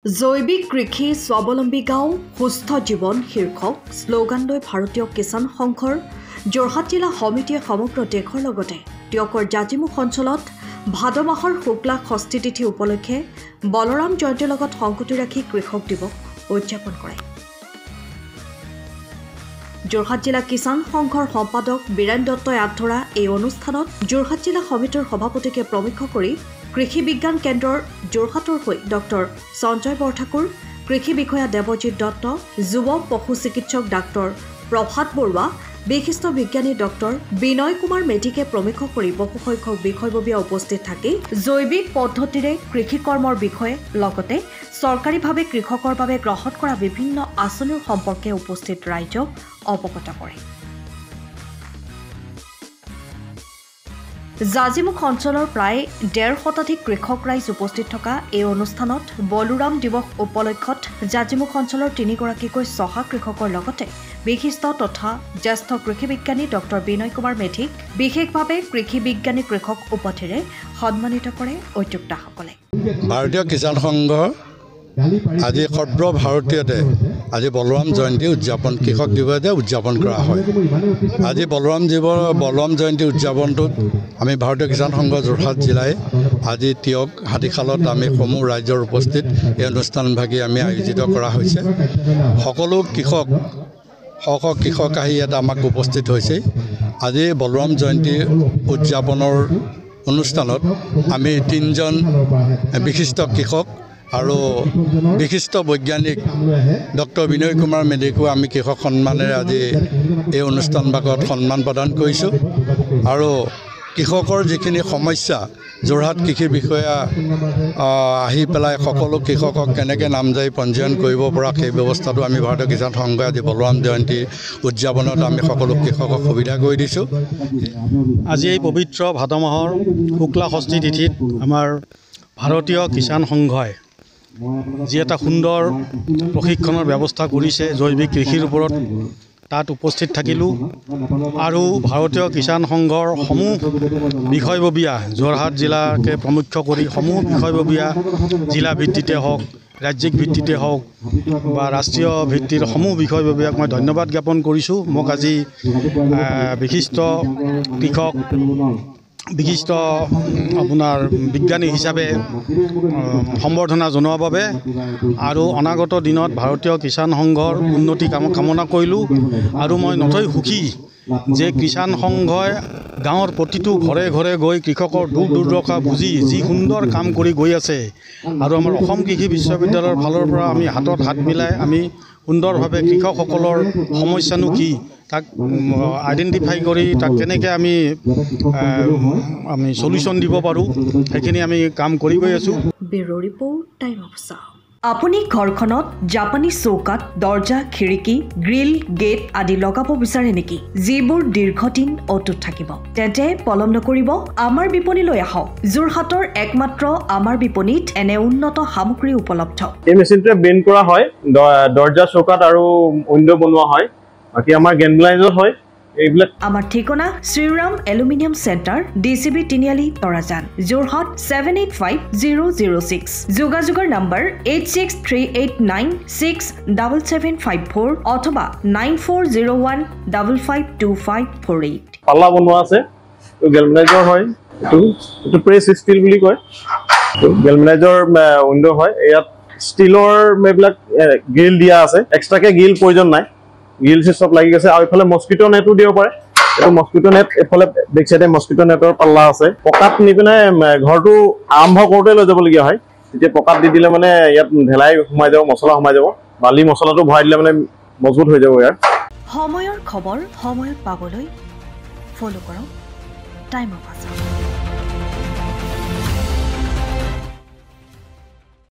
জৈৱিক কৃষি স্বাৱলম্বী গাঁও সুস্থ জীৱন শীৰ্ষক শ্লোগান লৈ ভাৰতীয় কিষাণ সংঘৰ যোৰহাট জিলা সমিতিয়ে সমগ্ৰ দেশৰ লগতে টিয়কৰ জাজিমুখ অঞ্চলত ভাদ মাহৰ শুক্লা ষষ্ঠী তিথি উপলক্ষে বলৰাম জয়ন্তীৰ লগত সংগতি ৰাখি কৃষক দিৱস উদযাপন কৰে। যোৰহাট জিলা কিষাণ সংঘৰ সম্পাদক বীৰেন দত্তই আগধৰা এই অনুষ্ঠানত যোৰহাট জিলা সমিতিৰ সভাপতিকে প্ৰমুখ্য কৰি কৃষি বিজ্ঞান কেন্দ্ৰৰ যোৰহাটৰ হৈ ডক্টৰ সঞ্জয় বৰঠাকুৰ, কৃষি বিষয়া দেৱজিৎ দত্ত, যুৱ পশু চিকিৎসক ডাক্তৰ প্ৰভাত বৰুৱা, বিশিষ্ট বিজ্ঞানী ডক্টৰ বিনয় কুমাৰ মেধিকে প্ৰমুখ্য কৰি বহুসংখ্যক বিষয়ববীয়া উপস্থিত থাকি জৈৱিক পদ্ধতিৰে কৃষি কৰ্মৰ বিষয়ে লগতে চৰকাৰীভাৱে কৃষকৰ বাবে গ্ৰহণ কৰা বিভিন্ন আঁচনিৰ সম্পৰ্কে উপস্থিত ৰাইজক অৱগত কৰে। জাজিমুখ অঞ্চলৰ প্ৰায় ১৫০ শতাধিক কৃষক ৰাইজ উপস্থিত থকা এই অনুষ্ঠানত বলোৰাম দিৱস উপলক্ষত জাজিমুখ অঞ্চলৰ ৩গৰাকীকৈ চহা কৃষকৰ লগতে বিশিষ্ট তথা জ্যেষ্ঠ কৃষি বিজ্ঞানী ডক্টৰ বিনয় কুমাৰ মেধিক বিশেষভাৱে কৃষি বিজ্ঞানী কৃষক উপাধিৰে সন্মানিত কৰে উদ্যোক্তাসকলে। ভাৰতীয় কিষাণ সংঘ আজি সৰ্বভাৰতীয়তে আজি বলৰাম জয়ন্তী উদযাপন কৃষক দিৱসে উদযাপন কৰা হয়। আজি বলৰাম জয়ন্তী উদযাপনটোত আমি ভাৰতীয় কিষাণ সংঘ যোৰহাট জিলাই আজি টিয়ক হাতীশালত আমি সমূহ ৰাইজৰ উপস্থিত এই অনুষ্ঠানভাগী আমি আয়োজিত কৰা হৈছে। সকলো কৃষক আহি ইয়াত আমাক উপস্থিত হৈছে। আজি বলৰাম জয়ন্তী উদযাপনৰ অনুষ্ঠানত আমি ৩জন বিশিষ্ট কৃষক আৰু বিশিষ্ট বৈজ্ঞানিক ডক্টৰ বিনয় কুমাৰ মেধিকো আমি কৃষক সন্মানেৰে আজি এই অনুষ্ঠানভাগত সন্মান প্ৰদান কৰিছোঁ। আৰু কৃষকৰ যিখিনি সমস্যা যোৰহাট কৃষি বিষয়া আহি পেলাই সকলো কৃষকক কেনেকৈ নামজাৰি পঞ্জীয়ন কৰিব পৰা সেই ব্যৱস্থাটো আমি ভাৰতীয় কিষাণ সংঘই আজি বলৰাম জয়ন্তী উদযাপনত আমি সকলো কৃষকক সুবিধা কৰি দিছোঁ। আজি এই পবিত্ৰ ভাদ মাহৰ শুক্লা ষষ্ঠী তিথিত আমাৰ ভাৰতীয় কিষাণ সংঘই যি এটা সুন্দৰ প্ৰশিক্ষণৰ ব্যৱস্থা কৰিছে জৈৱিক কৃষিৰ ওপৰত, তাত উপস্থিত থাকিলোঁ। আৰু ভাৰতীয় কিষাণ সংঘৰ সমূহ বিষয়ববীয়া যোৰহাট জিলাকে প্ৰমুখ্য কৰি সমূহ বিষয়ববীয়া জিলা ভিত্তিতে হওক, ৰাজ্যিক ভিত্তিতে হওক বা ৰাষ্ট্ৰীয় ভিত্তিৰ সমূহ বিষয়ববীয়াক মই ধন্যবাদ জ্ঞাপন কৰিছোঁ। মোক আজি বিশিষ্ট কৃষক বিশিষ্ট আপোনাৰ বিজ্ঞানী হিচাপে সম্বৰ্ধনা জনোৱাৰ বাবে আৰু অনাগত দিনত ভাৰতীয় কিষাণ সংঘৰ উন্নতি কামনা কৰিলোঁ। আৰু মই নথৈ সুখী যে কিষাণ সংঘই গাঁৱৰ প্ৰতিটো ঘৰে ঘৰে গৈ কৃষকৰ দুখ দুৰ্দশা বুজি যি সুন্দৰ কাম কৰি গৈ আছে। আৰু আমাৰ অসম কৃষি বিশ্ববিদ্যালয়ৰ ফালৰ পৰা আমি হাতত হাত মিলাই আমি সুন্দৰভাৱে কৃষকসকলৰ সমস্যানো কি তাক আইডেণ্টিফাই কৰি তাক কেনেকৈ আমি সলিউশ্যন দিব পাৰোঁ সেইখিনি আমি কাম কৰি গৈ আছোঁ। আপুনি ঘৰখনত জাপানী চৌকাত দৰ্জা, খিৰিকী, গ্ৰিল, গেট আদি লগাব বিচাৰে নেকি? যিবোৰ দীৰ্ঘদিন অটুট থাকিব, তেন্তে পলম নকৰিব, আমাৰ বিপণীলৈ আহক। যোৰহাটৰ একমাত্ৰ আমাৰ বিপণীত এনে উন্নত সামগ্ৰী উপলব্ধ। এই মেচিনটোৱে বেণ্ড কৰা হয়, দৰ্জা, চৌকাত আৰু উইণ্ডো বনোৱা হয়। বাকী আমাৰ গেনব্লাইজত হয় এইবিলাক। আমাৰ ঠিকনা শ্ৰীৰাম এলুমিনিয়াম চেণ্টাৰ, DCB তিনিআলি, তৰাজান, যোৰহাট 785006। যোগাযোগৰ নম্বৰ 8638967754 অথবা 9401552548। পাল্লা বনোৱা আছে, গেলভেনাইজৰ হয়। এইটো প্ৰেছ ষ্টীল বুলি কয়। গেলভেনাইজৰ উইণ্ডো হয়। ইয়াত ষ্টীলৰ এইবিলাক গ্ৰিল দিয়া আছে, এক্সট্ৰাকৈ গ্ৰিল প্ৰয়োজন নাই। গ্ৰিল চব লাগি গৈছে। আৰু এইফালে মস্কিটো নেটো দিব পাৰে। এইটো মস্কিটো নেট, এইফালে বেক চাইডে মস্কিটো নেটৰ পাল্লা আছে। পকাত নি পিনে ঘৰটো আৰম্ভ কৰোঁতে লৈ যাবলগীয়া হয়। তেতিয়া পকাত দি দিলে মানে ইয়াত ঢেলাই সোমাই যাব, মছলা সোমাই যাব। বালি মছলাটো ভৰাই দিলে মানে মজবুত হৈ যাব। ইয়াৰ সময়ৰ খবৰ সময়ত পাবলৈ ফ'ল' কৰক টাইম অফ আছাম।